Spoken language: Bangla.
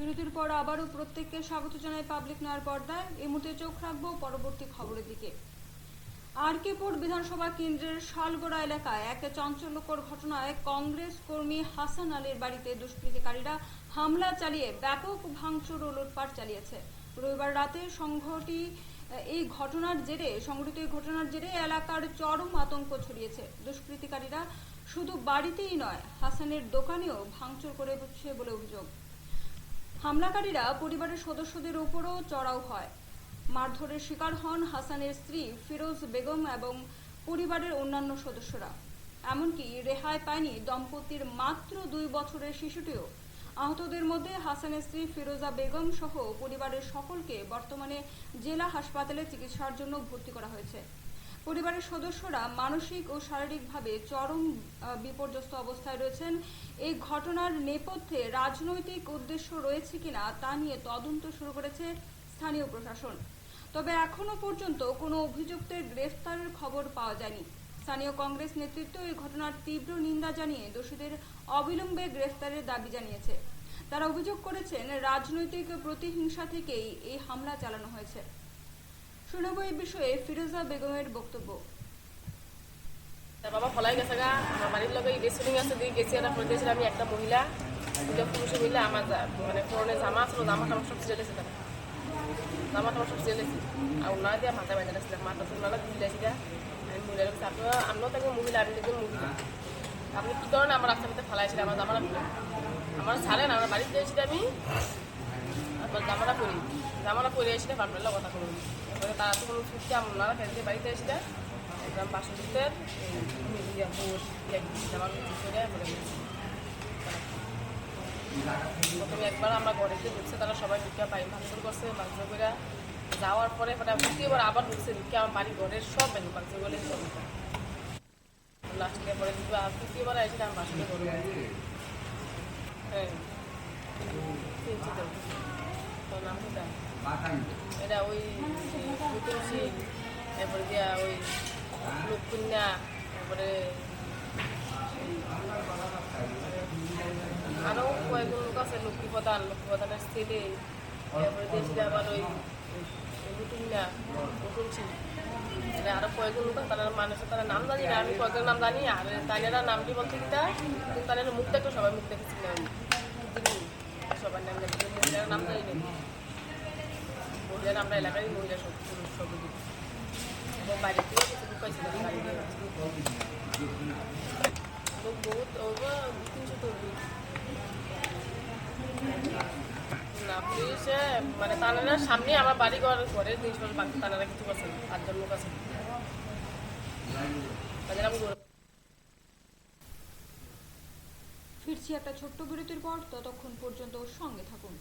বিরতির পর আবারও প্রত্যেককে স্বাগত জানাই পাবলিক নয়ার পর্দায়। এই মুহূর্তে চোখ রাখবো পরবর্তী খবরের দিকে। আরকেপুর বিধানসভা কেন্দ্রের শালগোড়া এলাকায় এক চাঞ্চল্যকর ঘটনায় কংগ্রেস কর্মী হাসান আলীর বাড়িতে দুষ্কৃতিকারীরা হামলা চালিয়ে ব্যাপক ভাঙচুর ও লুটপাট চালিয়েছে। রবিবার রাতে সংঘটিত এই ঘটনার জেরে এলাকার চরম আতঙ্ক ছড়িয়েছে। দুষ্কৃতিকারীরা শুধু বাড়িতেই নয়, হাসানের দোকানেও ভাঙচুর করেছে বলে অভিযোগ। হামলাকারীরা পরিবারের সদস্যদের উপরও চড়াও হয়। মারধরের শিকার হন হাসানের স্ত্রী ফিরোজ বেগম এবং পরিবারের অন্যান্য সদস্যরা। এমনকি রেহাই পায়নি দম্পতির মাত্র 2 বছরের শিশুটিও। আহতদের মধ্যে হাসানের স্ত্রী ফিরোজা বেগম সহ পরিবারের সকলকে বর্তমানে জেলা হাসপাতালে চিকিৎসার জন্য ভর্তি করা হয়েছে। পরিবারের সদস্যরা মানসিক ও শারীরিকভাবে চরম বিপর্যস্ত অবস্থায় রয়েছেন। এই ঘটনার নেপথ্যে রাজনৈতিক উদ্দেশ্য রয়েছে কিনা তা নিয়ে তদন্ত শুরু করেছে স্থানীয় প্রশাসন। তবে এখনো পর্যন্ত কোনো অভিযুক্তের গ্রেফতারের খবর পাওয়া যায়নি। স্থানীয় কংগ্রেস নেতৃত্ব এই ঘটনার তীব্র নিন্দা জানিয়ে দোষীদের অবিলম্বে গ্রেফতারের দাবি জানিয়েছে। তারা অভিযোগ করেছেন, রাজনৈতিক প্রতিহিংসা থেকেই এই হামলা চালানো হয়েছে। শুনব এই বিষয়ে ফিরোজা বেগমের বক্তব্য। বাবা ফলাই গেছে গা, আমার বাড়ির লোক ঈদের শুটিং আছে দিয়ে গেছি, একটা করে দিয়েছিলাম আমি একটা মহিলা, দুটো পুরুষে মিলে আমার মানে পুরনো জামা ছিল, জামা টামা সব চেলেছে, তারা জামা টামা সব চেলেছি আর ওনারা দিয়ে মাথা বেঁধে রাখছিলাম, মাথা ওনারা দিলেছি গা। আমি মহিলা রাখছি, আমিও তাকে মহিলা, আমি দেখবেন মহিলা, আপনি কী করেন আমার রাস্তার মধ্যে ফেলাইছিলেন আমার জামাটা খুলে, আমার ছাড়েন, আমার বাড়িতে দিয়েছি আমি আপনার জামাটা পরে এসে বাপরের কথা করুন। এরপরে তারা তো কোনো ছুটতে ওনারা ফেলতে বাড়িতে এসে একদম বাসুদের প্রথমে একবার আমরা ঘরেতে ঢুকছে, তারা সবাই ঢুকে পাই ভাঙচুর করছে, ভাঙচুর করে যাওয়ার পরে দ্বিতীয়বার আবার ঢুকছে, ঢুকে আমার বাড়ি ঘরের সব ভাঙচুর করলে লাস্টে পরে তৃতীয়বার এসে আমার বাসুদের ঘরে হ্যাঁ তোর নাম কোথায় এটা ওই তুলসী, এরপরে দিয়া ওই লক্ষ্মীন্যা, তারপরে আরও কয়েকজন লোক আছে, লক্ষ্মী প্রধানের ছেলে, এরপরে দিয়েছিল আবার ওই লুটুন্যা লুটুনছি, এটা আরও কয়েকজন লোক আছে, তারা মানুষের তারা নাম জানি না, আমি কয়েকজন নাম জানি, আর তাইনারা নামটি বলতে কিটা কিন্তু তাদের মুখ দেখতো, সবাই মুখ দেখেছি না সবার নাম জানি, মহিলার নাম জানি না, মহিলার আমরা এলাকারই মহিলা সব পুরুষ সব এবং বাইরে থেকে কিছু ঢুকাইছিল বাড়িতে লোক বহুত ওভার 300 তরুণ না পুলিশে মানে তানারা সামনে আমার বাড়ি ঘরের জিনিসপত্র বাকি তানারা কিছু আছে 5 জন লোক আছে তাদের আমি ফিরছি একটা ছোট্ট বিরতির পর, ততক্ষণ পর্যন্ত সঙ্গে থাকুন।